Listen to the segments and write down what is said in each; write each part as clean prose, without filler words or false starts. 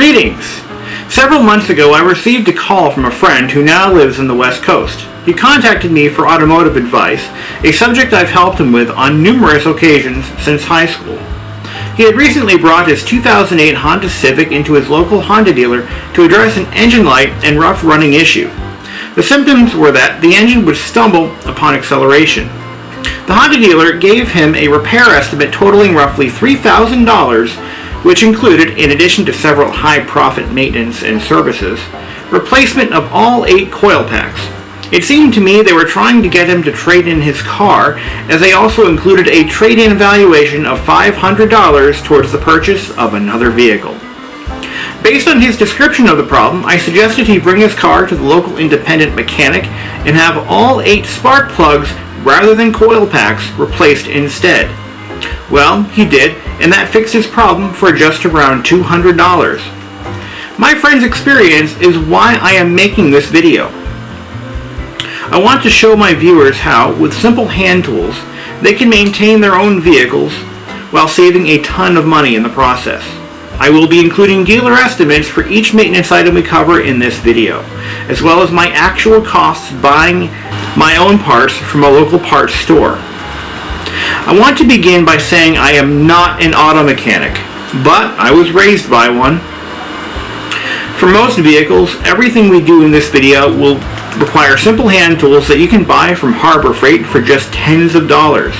Greetings! Several months ago I received a call from a friend who now lives on the West Coast. He contacted me for automotive advice, a subject I've helped him with on numerous occasions since high school. He had recently brought his 2008 Honda Civic into his local Honda dealer to address an engine light and rough running issue. The symptoms were that the engine would stumble upon acceleration. The Honda dealer gave him a repair estimate totaling roughly $3,000, which included, in addition to several high-profit maintenance and services, replacement of all 8 coil packs. It seemed to me they were trying to get him to trade in his car, as they also included a trade-in valuation of $500 towards the purchase of another vehicle. Based on his description of the problem, I suggested he bring his car to the local independent mechanic and have all 8 spark plugs rather than coil packs replaced instead. Well, he did, and that fixed his problem for just around $200. My friend's experience is why I am making this video. I want to show my viewers how, with simple hand tools, they can maintain their own vehicles while saving a ton of money in the process. I will be including dealer estimates for each maintenance item we cover in this video, as well as my actual costs buying my own parts from a local parts store. I want to begin by saying I am not an auto mechanic, but I was raised by one. For most vehicles, everything we do in this video will require simple hand tools that you can buy from Harbor Freight for just tens of dollars.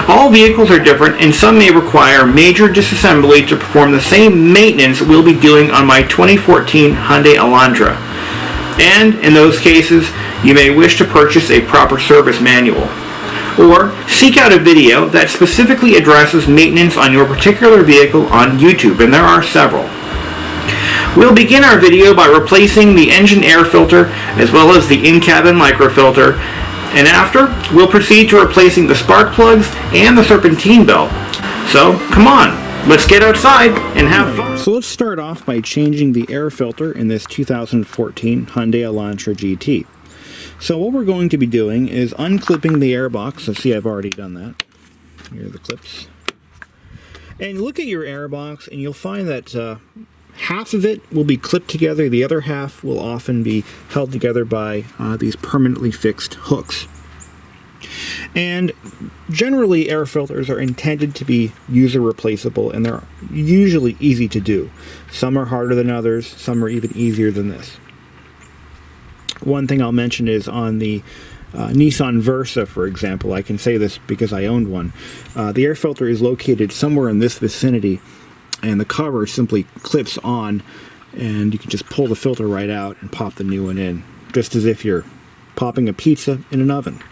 All vehicles are different, and some may require major disassembly to perform the same maintenance we'll be doing on my 2014 Hyundai Elantra. And in those cases, you may wish to purchase a proper service manual, or seek out a video that specifically addresses maintenance on your particular vehicle on YouTube, and there are several. We'll begin our video by replacing the engine air filter as well as the in-cabin microfilter, and after, we'll proceed to replacing the spark plugs and the serpentine belt. So, come on, let's get outside and have fun. So let's start off by changing the air filter in this 2014 Hyundai Elantra GT. So what we're going to be doing is unclipping the air box. Let's see, I've already done that. Here are the clips. And look at your air box and you'll find that half of it will be clipped together. The other half will often be held together by these permanently fixed hooks. And generally air filters are intended to be user replaceable, and they're usually easy to do. Some are harder than others, some are even easier than this. One thing I'll mention is on the Nissan Versa, for example. I can say this because I owned one. The air filter is located somewhere in this vicinity, and the cover simply clips on, and you can just pull the filter right out and pop the new one in, just as if you're popping a pizza in an oven.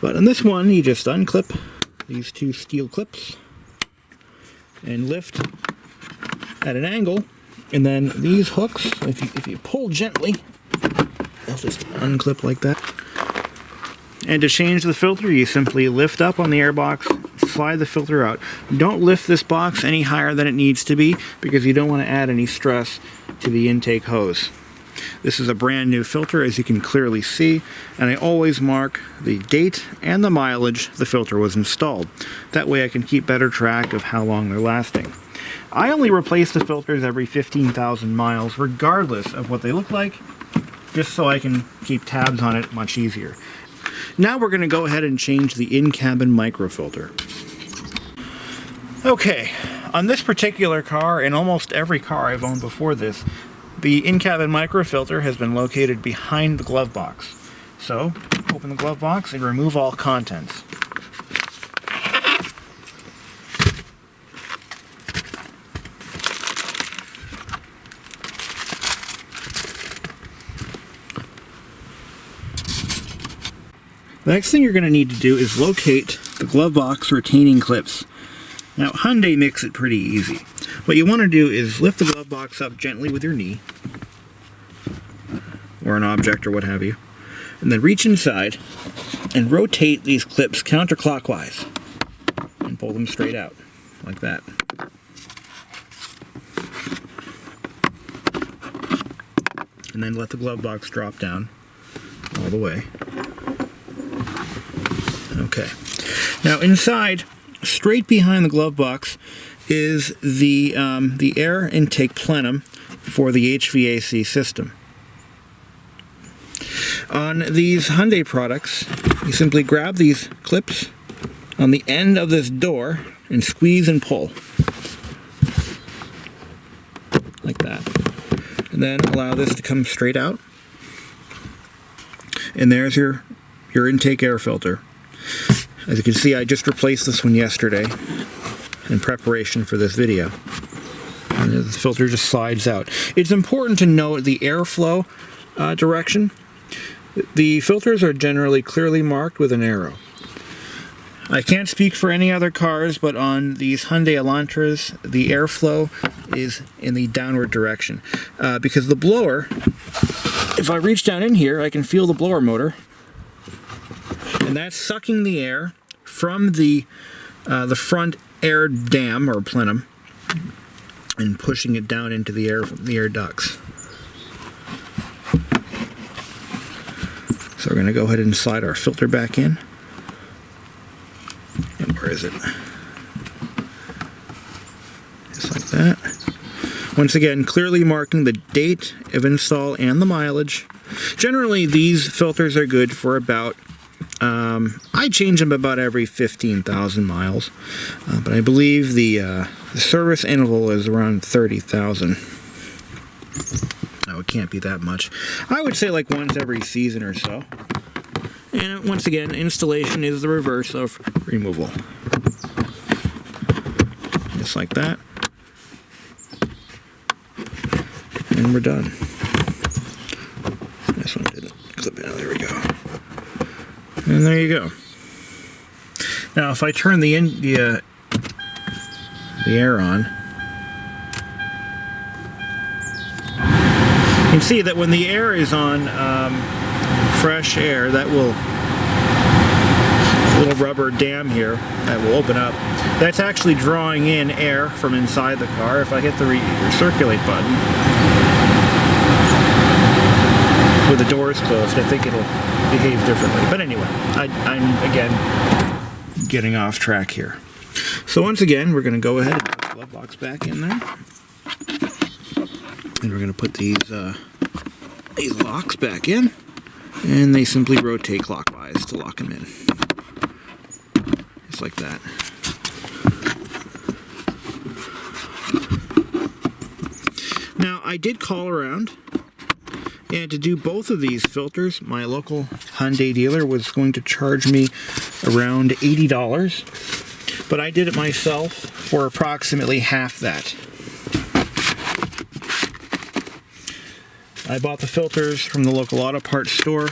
But on this one, you just unclip these 2 steel clips and lift at an angle, and then these hooks, if you pull gently, they'll just unclip like that. And to change the filter, you simply lift up on the air box, slide the filter out. Don't lift this box any higher than it needs to be, because you don't want to add any stress to the intake hose. This is a brand new filter, as you can clearly see, and I always mark the date and the mileage the filter was installed. That way I can keep better track of how long they're lasting. I only replace the filters every 15,000 miles, regardless of what they look like, just so I can keep tabs on it much easier. Now we're going to go ahead and change the in-cabin microfilter. Okay, on this particular car, and almost every car I've owned before this, the in-cabin microfilter has been located behind the glove box. So, open the glove box and remove all contents. The next thing you're going to need to do is locate the glove box retaining clips. Now, Hyundai makes it pretty easy. What you want to do is lift the glove box up gently with your knee, or an object or what have you, and then reach inside and rotate these clips counterclockwise and pull them straight out, like that. And then let the glove box drop down all the way. Okay. Now inside, straight behind the glove box, is the air intake plenum for the HVAC system. On these Hyundai products, you simply grab these clips on the end of this door and squeeze and pull. Like that. And then allow this to come straight out. And there's your intake air filter. As you can see, I just replaced this one yesterday in preparation for this video. And the filter just slides out. It's important to note the airflow direction. The filters are generally clearly marked with an arrow. I can't speak for any other cars, but on these Hyundai Elantras, the airflow is in the downward direction. Because the blower, if I reach down in here, I can feel the blower motor. And that's sucking the air from the front air dam or plenum and pushing it down into the air ducts. So we're going to go ahead and slide our filter back in. And where is it? Just like that. Once again, clearly marking the date of install and the mileage. Generally, these filters are good for about, I change them about every 15,000 miles. But I believe the service interval is around 30,000. No, it can't be that much. I would say like once every season or so. And once again, installation is the reverse of removal. Just like that. And we're done. This one didn't clip in. Oh, there we go. And there you go. Now, if I turn the air on, you can see that when the air is on fresh air, that will, little rubber dam here that will open up. That's actually drawing in air from inside the car. If I hit the recirculate button with the doors closed, I think it'll behave differently. But anyway, I'm again getting off track here. So once again, we're going to go ahead and put the glove box back in there. And we're going to put these locks back in, and they simply rotate clockwise to lock them in. Just like that. Now, I did call around, and to do both of these filters, my local Hyundai dealer was going to charge me around $80, but I did it myself for approximately half that. I bought the filters from the local auto parts store,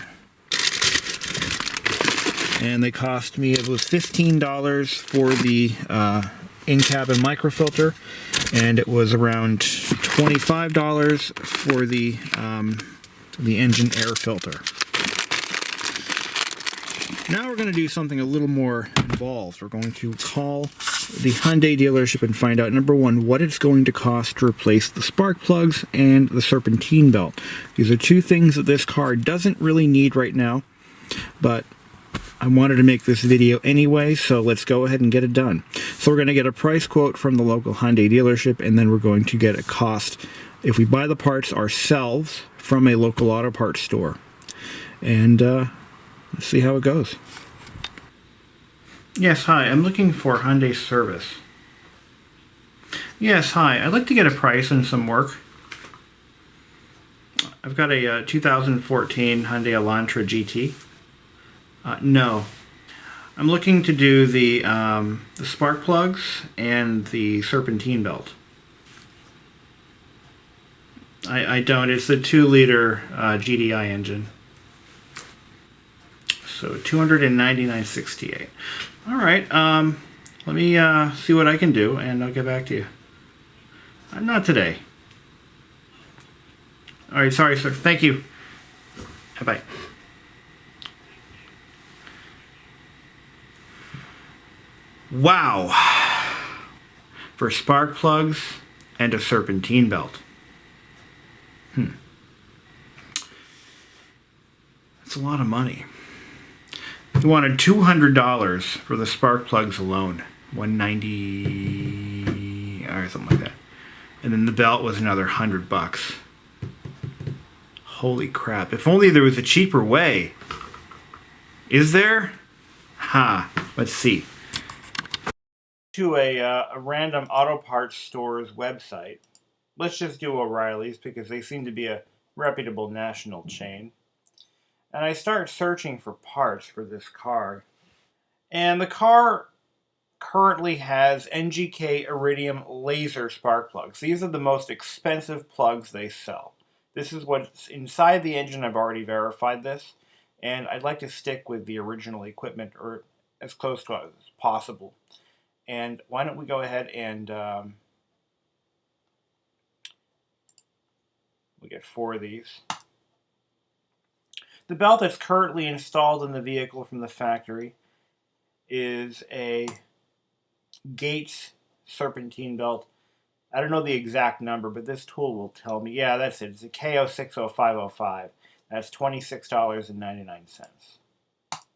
and they cost me, it was $15 for the in-cabin microfilter, and it was around $25 for the engine air filter. Now we're going to do something a little more involved. We're going to call the Hyundai dealership and find out, number one, what it's going to cost to replace the spark plugs and the serpentine belt. These are two things that this car doesn't really need right now, but I wanted to make this video anyway, so let's go ahead and get it done. So we're going to get a price quote from the local Hyundai dealership, and then we're going to get a cost if we buy the parts ourselves from a local auto parts store. And let's see how it goes. Yes, hi. I'm looking for Hyundai service. Yes, hi. I'd like to get a price and some work. I've got a 2014 Hyundai Elantra GT. No. I'm looking to do the spark plugs and the serpentine belt. I don't. It's the 2-liter GDI engine. So $299.68. All right. Let me see what I can do, and I'll get back to you. Not today. All right. Sorry, sir. Thank you. Bye-bye. Wow. For spark plugs and a serpentine belt. That's a lot of money. He wanted $200 for the spark plugs alone. $190. or something like that. And then the belt was another $100. Holy crap. If only there was a cheaper way. Is there? Ha. Let's see. To a random auto parts store's website. Let's just do O'Reilly's because they seem to be a reputable national chain. And I start searching for parts for this car. And the car currently has NGK Iridium laser spark plugs. These are the most expensive plugs they sell. This is what's inside the engine. I've already verified this. And I'd like to stick with the original equipment, or as close to it as possible. And why don't we go ahead and we get 4 of these. The belt that's currently installed in the vehicle from the factory is a Gates serpentine belt. I don't know the exact number, but this tool will tell me. Yeah, that's it. It's a KO60505. That's $26.99.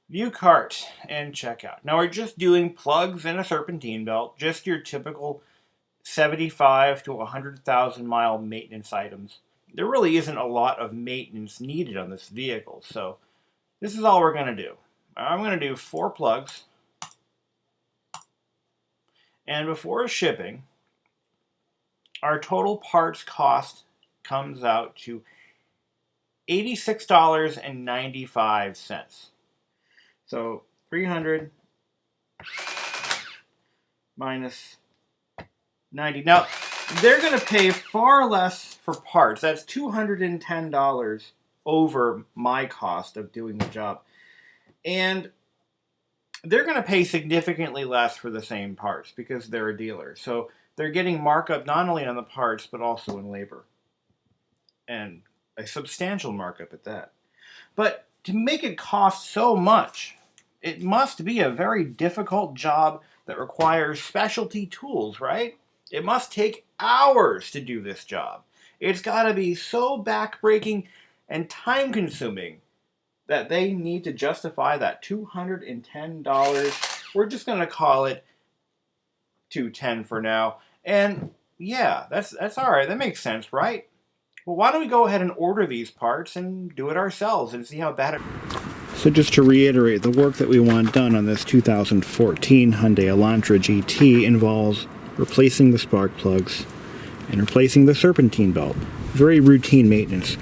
View cart and checkout. Now we're just doing plugs and a serpentine belt, just your typical 75 to 100,000 mile maintenance items. There really isn't a lot of maintenance needed on this vehicle, so this is all we're going to do. I'm going to do 4 plugs, and before shipping, our total parts cost comes out to $86.95. So 300 minus 90. Now, they're going to pay far less for parts. That's $210 over my cost of doing the job. And they're going to pay significantly less for the same parts because they're a dealer. So they're getting markup not only on the parts, but also in labor. And a substantial markup at that. But to make it cost so much, it must be a very difficult job that requires specialty tools, right? It must take hours to do this job. It's got to be so backbreaking and time-consuming that they need to justify that $210. We're just going to call it $210 for now. And yeah, that's all right. That makes sense, right? Well, why don't we go ahead and order these parts and do it ourselves and see how bad it... So just to reiterate, the work that we want done on this 2014 Hyundai Elantra GT involves replacing the spark plugs and replacing the serpentine belt. Very routine maintenance.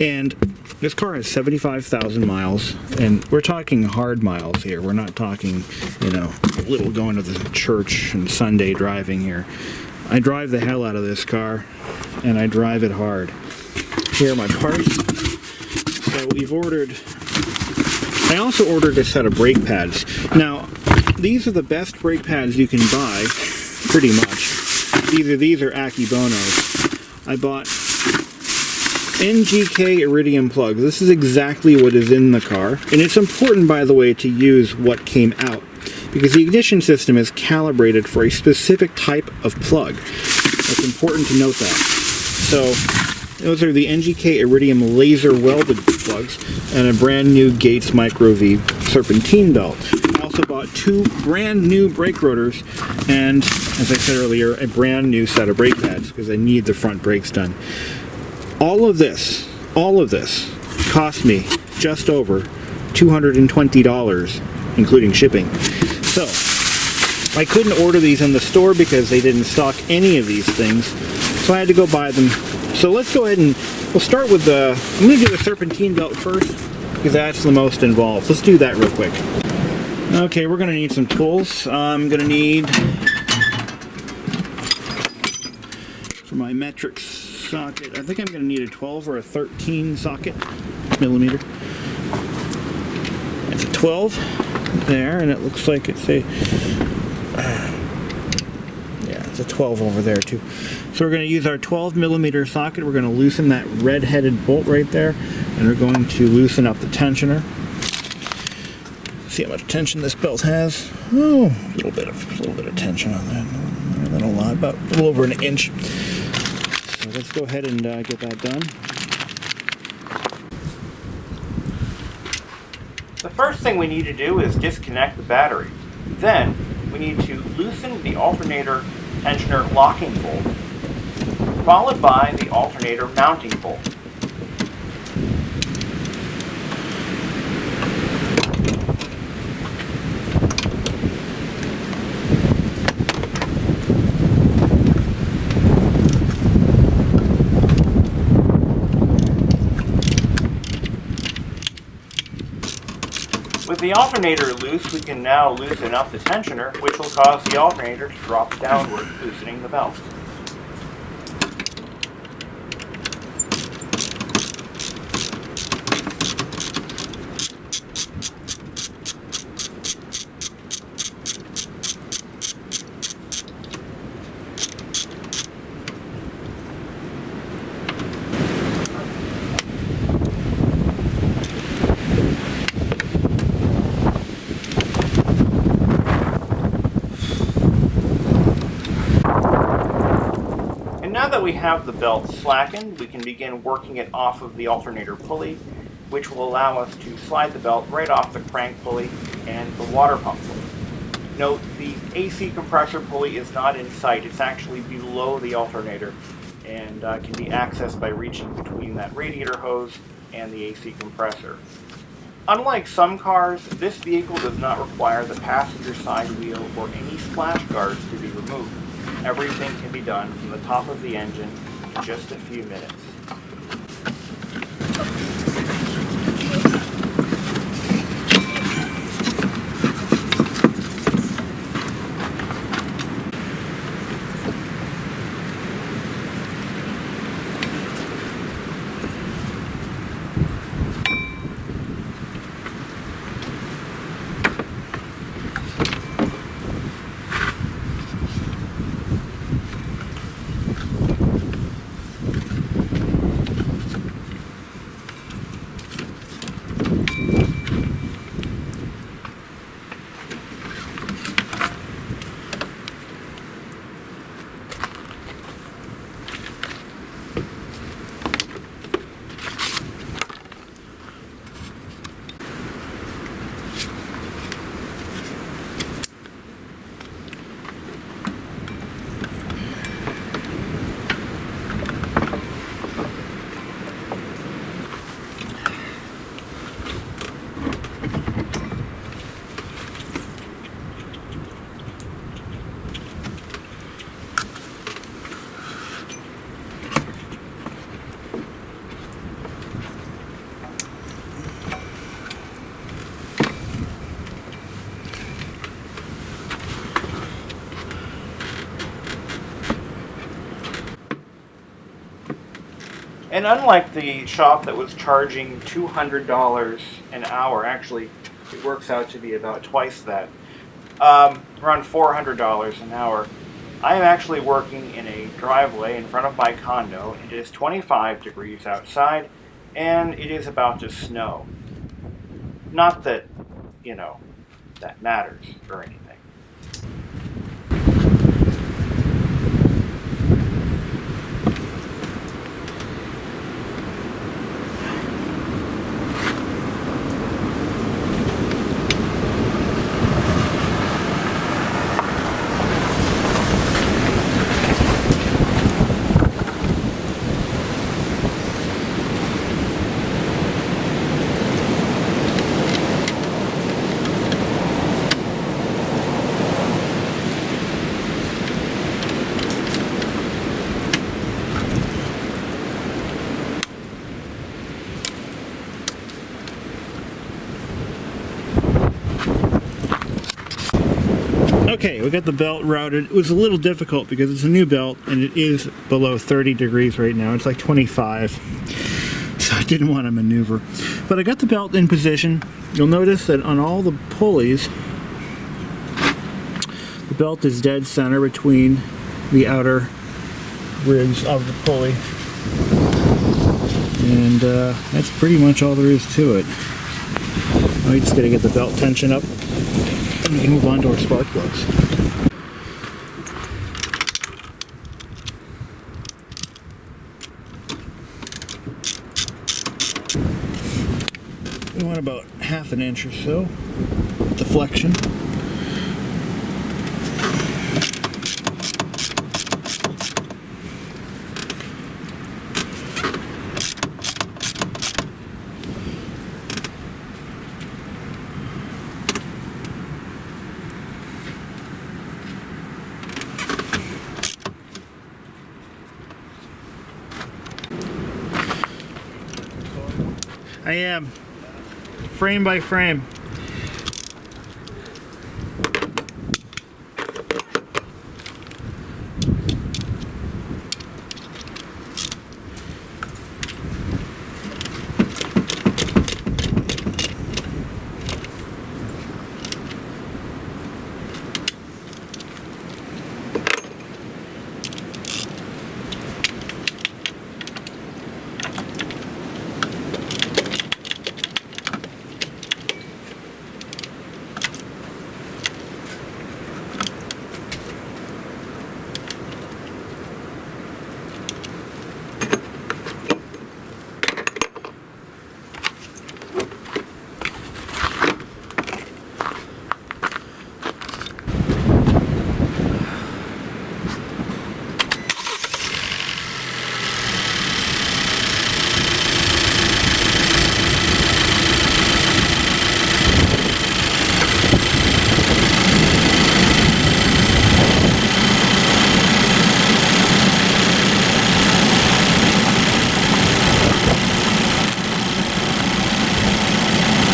And this car has 75,000 miles, and we're talking hard miles here. We're not talking, you know, a little going to the church and Sunday driving here. I drive the hell out of this car, and I drive it hard. Here are my parts. So we've ordered... I also ordered a set of brake pads. Now, these are the best brake pads you can buy, pretty much. Either these or Akibonos. I bought NGK Iridium plugs. This is exactly what is in the car. And it's important, by the way, to use what came out, because the ignition system is calibrated for a specific type of plug. It's important to note that. So, those are the NGK Iridium laser welded plugs and a brand new Gates Micro V serpentine belt. I also bought 2 brand new brake rotors and, as I said earlier, a brand new set of brake pads because I need the front brakes done. All of this cost me just over $220, including shipping. So, I couldn't order these in the store because they didn't stock any of these things, so I had to go buy them. So let's go ahead and we'll start with I'm going to do the serpentine belt first because that's the most involved. Let's do that real quick. Okay, we're going to need some tools. I'm going to need, for my metric socket, I think I'm going to need a 12 or a 13 socket millimeter. It's a 12 there, and it looks like it's a it's a 12 over there too. So we're going to use our 12 millimeter socket. We're going to loosen that red-headed bolt right there, and we're going to loosen up the tensioner. See how much tension this belt has. Oh, a little bit of tension on that. Not a lot, about a little over an inch. So let's go ahead and get that done. The first thing we need to do is disconnect the battery. Then we need to loosen the alternator tensioner locking bolt, followed by the alternator mounting bolt. With the alternator loose, we can now loosen up the tensioner, which will cause the alternator to drop downward, loosening the belt. Now that we have the belt slackened, we can begin working it off of the alternator pulley, which will allow us to slide the belt right off the crank pulley and the water pump pulley. Note, the AC compressor pulley is not in sight, it's actually below the alternator and can be accessed by reaching between that radiator hose and the AC compressor. Unlike some cars, this vehicle does not require the passenger side wheel or any splash guards to be removed. Everything can be done from the top of the engine in just a few minutes. And unlike the shop that was charging $200 an hour, actually it works out to be about twice that, around $400 an hour, I am actually working in a driveway in front of my condo. It is 25 degrees outside and it is about to snow. Not that, that matters or anything. Okay, we got the belt routed. It was a little difficult because it's a new belt and it is below 30 degrees right now. It's like 25, so I didn't want to maneuver. But I got the belt in position. You'll notice that on all the pulleys, the belt is dead center between the outer ribs of the pulley. And that's pretty much all there is to it. Now we just got to get the belt tension up. We can move on to our spark plugs. We want about ½ an inch or so deflection. I am. Frame by frame.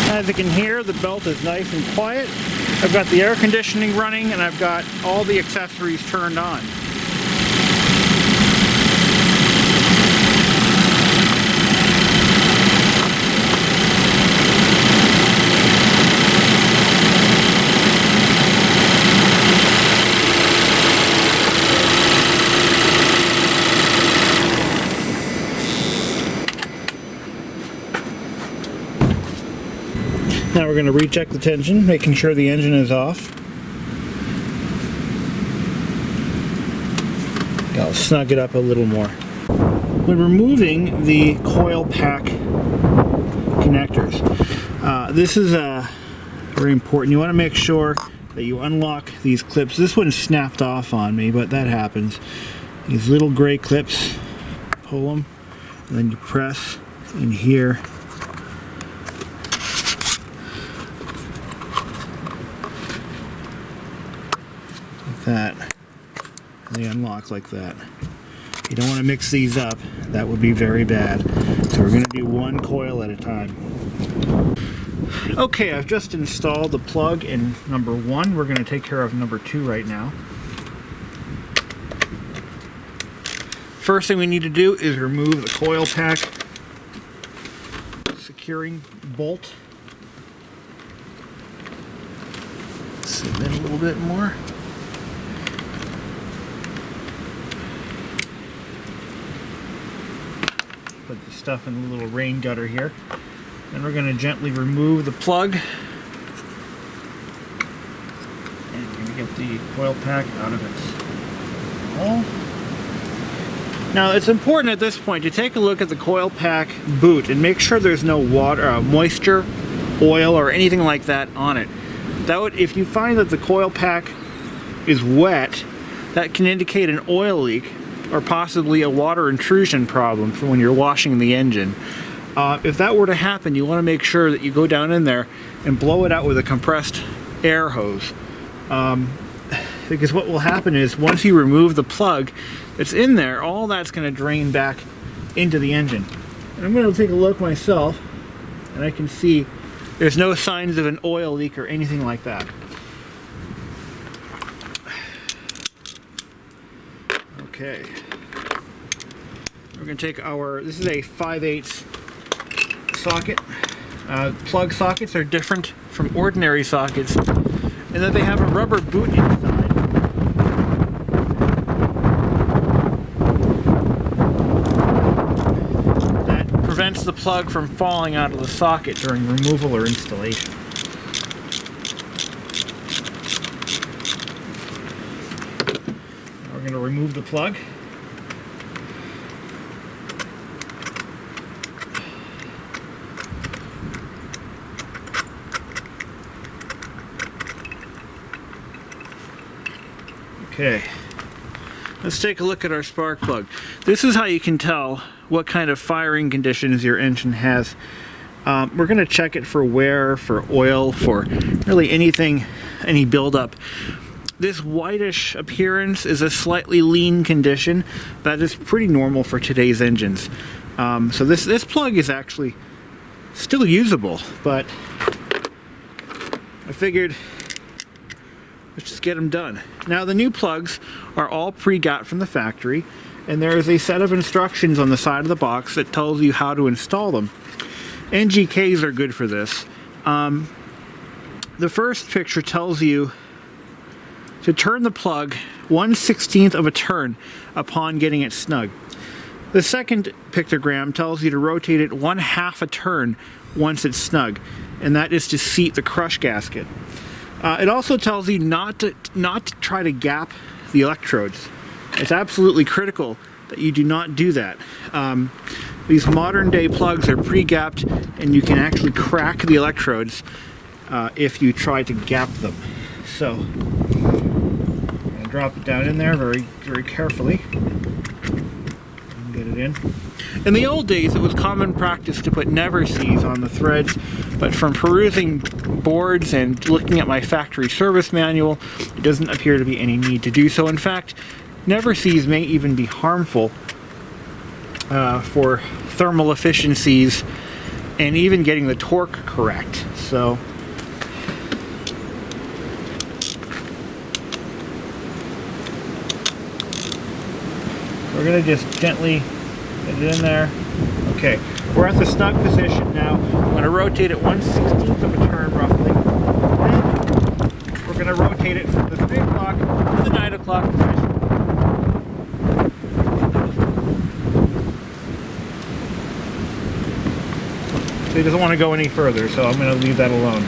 As you can hear, the belt is nice and quiet. I've got the air conditioning running and I've got all the accessories turned on. Now we're going to recheck the tension, making sure the engine is off. I'll snug it up a little more. When removing the coil pack connectors, this is very important. You want to make sure that you unlock these clips. This one snapped off on me, but that happens. These little gray clips, pull them, and then you press in here. That, and they unlock like that. You don't want to mix these up, that would be very bad. So we're going to do one coil at a time. Okay, I've just installed the plug in number 1. We're going to take care of number 2 right now. First thing we need to do is remove the coil pack securing bolt. Zoom in a little bit more. Put the stuff in the little rain gutter here. Then we're going to gently remove the plug. And we're going to get the coil pack out of its hole. Now it's important at this point to take a look at the coil pack boot and make sure there's no water, moisture, oil, or anything like that on it. That would, if you find that the coil pack is wet, that can indicate an oil leak or possibly a water intrusion problem for when you're washing the engine. If that were to happen, you want to make sure that you go down in there and blow it out with a compressed air hose. Because what will happen is once you remove the plug that's in there, all that's going to drain back into the engine. And I'm going to take a look myself, and I can see there's no signs of an oil leak or anything like that. Okay, we're going to take our, this is a 5/8 socket. Plug sockets are different from ordinary sockets in that they have a rubber boot inside. That prevents the plug from falling out of the socket during removal or installation. We're going to remove the plug. Okay, let's take a look at our spark plug. This is how you can tell what kind of firing conditions your engine has. We're going to check it for wear, for oil, for really anything, any buildup. This whitish appearance is a slightly lean condition. That is pretty normal for today's engines. So this plug is actually still usable, but I figured let's just get them done. Now the new plugs are all pre-got from the factory, and there is a set of instructions on the side of the box that tells you how to install them. NGKs are good for this. The first picture tells you to turn the plug 1/16 of a turn upon getting it snug. The second pictogram tells you to rotate it 1/2 a turn once it's snug, and that is to seat the crush gasket. It also tells you not to try to gap the electrodes. It's absolutely critical that you do not do that. These modern day plugs are pre-gapped, and you can actually crack the electrodes if you try to gap them. So I'm going to drop it down in there very, very carefully. Get it in. In the old days, it was common practice to put never sees on the threads, but from perusing boards and looking at my factory service manual, it doesn't appear to be any need to do so. In fact, never sees may even be harmful for thermal efficiencies and even getting the torque correct. So we're going to just gently get it in there. Okay, we're at the snug position now. I'm going to rotate it 1/16 of a turn roughly. And we're going to rotate it from the 3 o'clock to the 9 o'clock position. So he doesn't want to go any further, so I'm going to leave that alone.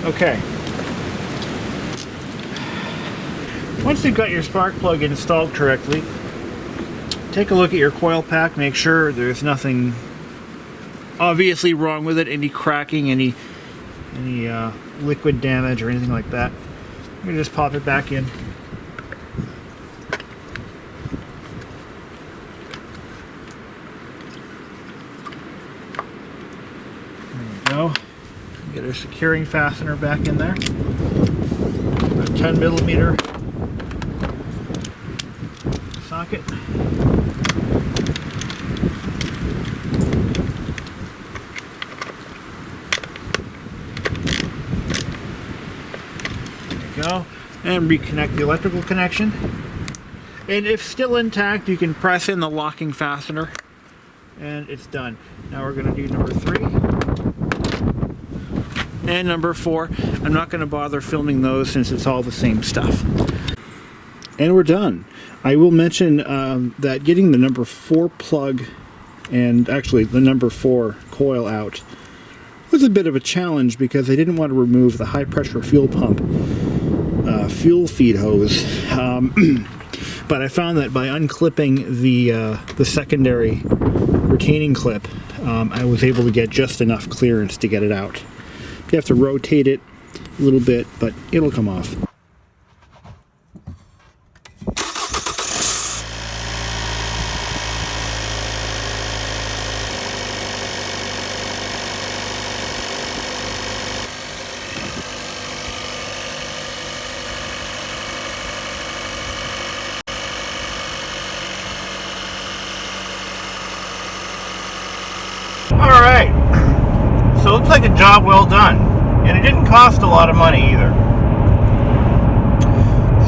Okay. Once you've got your spark plug installed correctly, take a look at your coil pack, make sure there's nothing obviously wrong with it, any cracking, any liquid damage or anything like that. I'm going to just pop it back in. There we go. Get our securing fastener back in there. A 10mm socket. There we go. And reconnect the electrical connection. And if still intact, you can press in the locking fastener and it's done. Now we're going to do number 3 and number 4. I'm not going to bother filming those since it's all the same stuff. And we're done. I will mention that getting the number 4 plug and actually the number 4 coil out was a bit of a challenge because I didn't want to remove the high pressure fuel pump fuel feed hose. But I found that by unclipping the secondary retaining clip, I was able to get just enough clearance to get it out. You have to rotate it a little bit, but it'll come off. Alright, so it looks like a job well done, and it didn't cost a lot of money either.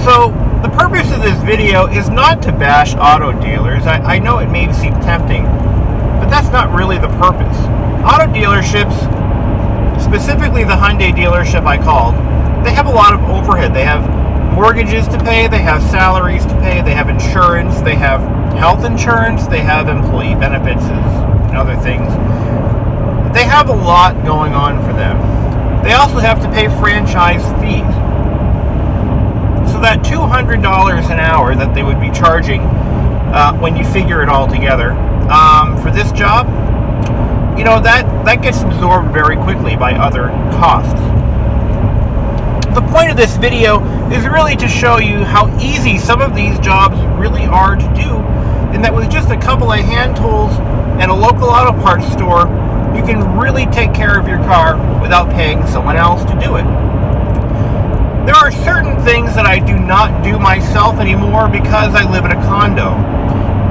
So the purpose of this video is not to bash auto dealers. I know it may seem tempting, but that's not really the purpose. Auto dealerships, specifically the Hyundai dealership I called, they have a lot of overhead. They have mortgages to pay, they have salaries to pay, they have insurance, they have health insurance, they have employee benefits and other things. They have a lot going on for them. They also have to pay franchise fees. So that $200 an hour that they would be charging when you figure it all together for this job, you know, that gets absorbed very quickly by other costs. The point of this video is really to show you how easy some of these jobs really are to do, and that with just a couple of hand tools and a local auto parts store, you can really take care of your car without paying someone else to do it. There are certain things that I do not do myself anymore because I live in a condo.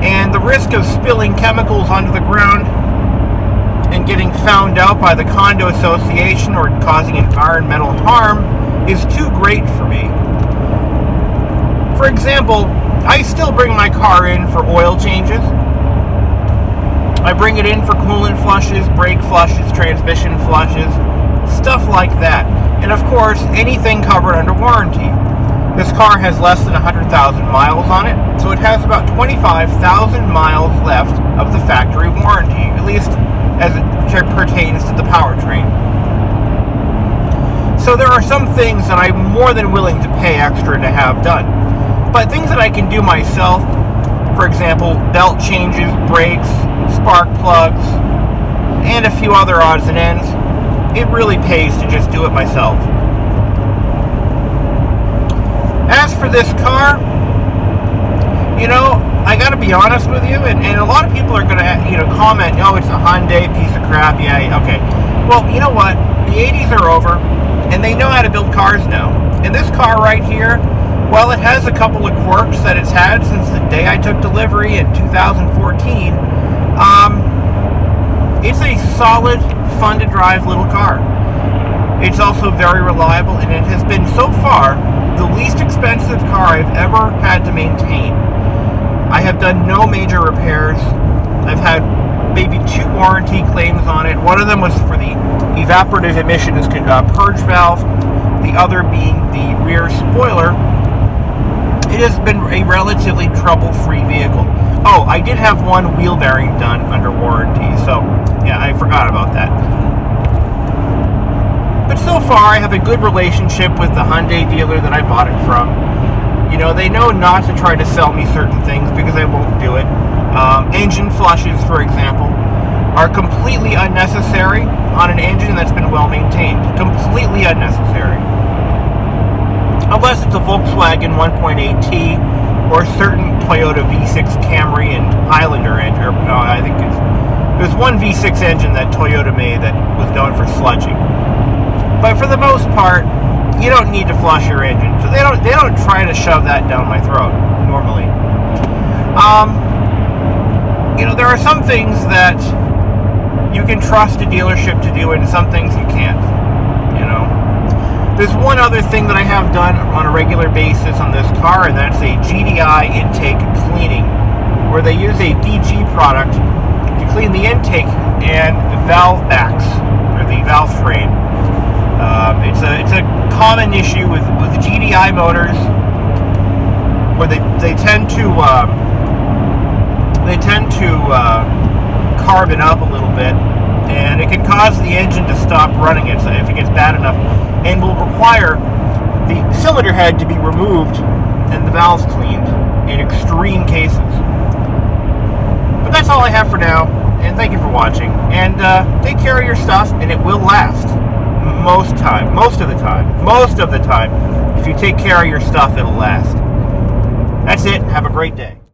And the risk of spilling chemicals onto the ground and getting found out by the condo association or causing environmental harm is too great for me. For example, I still bring my car in for oil changes. I bring it in for coolant flushes, brake flushes, transmission flushes, stuff like that. And of course, anything covered under warranty. This car has less than 100,000 miles on it, so it has about 25,000 miles left of the factory warranty, at least as it pertains to the powertrain. So there are some things that I'm more than willing to pay extra to have done. But things that I can do myself, for example, belt changes, brakes, spark plugs, and a few other odds and ends, it really pays to just do it myself. As for this car, you know, I gotta be honest with you, and a lot of people are gonna, comment, oh, it's a Hyundai piece of crap, yeah, okay. Well, you know what, the 80s are over, and they know how to build cars now. And this car right here, well, it has a couple of quirks that it's had since the day I took delivery in 2014. It's a solid, fun-to-drive little car. It's also very reliable, and it has been, so far, the least expensive car I've ever had to maintain. I have done no major repairs. I've had maybe 2 warranty claims on it. One of them was for the evaporative emissions purge valve, the other being the rear spoiler. It has been a relatively trouble-free vehicle. Oh, I did have one wheel bearing done under warranty, so yeah, I forgot about that. But so far, I have a good relationship with the Hyundai dealer that I bought it from. You know, they know not to try to sell me certain things because I won't do it. Engine flushes, for example, are completely unnecessary on an engine that's been well maintained. Completely unnecessary. Unless it's a Volkswagen 1.8T or certain Toyota V6 Camry and Highlander engine. No, I think there's one V6 engine that Toyota made that was known for sludging. But for the most part, you don't need to flush your engine. So they don't try to shove that down my throat normally. There are some things that you can trust a dealership to do, and some things you can't. There's one other thing that I have done on a regular basis on this car, and that's a GDI intake cleaning, where they use a DG product to clean the intake and the valve backs, or the valve frame. It's a common issue with GDI motors, where they tend to carbon up a little bit, and it can cause the engine to stop running if it gets bad enough, and will require the cylinder head to be removed and the valves cleaned in extreme cases. But that's all I have for now, and thank you for watching. And take care of your stuff, and it will last. Most of the time. If you take care of your stuff, it'll last. That's it. Have a great day.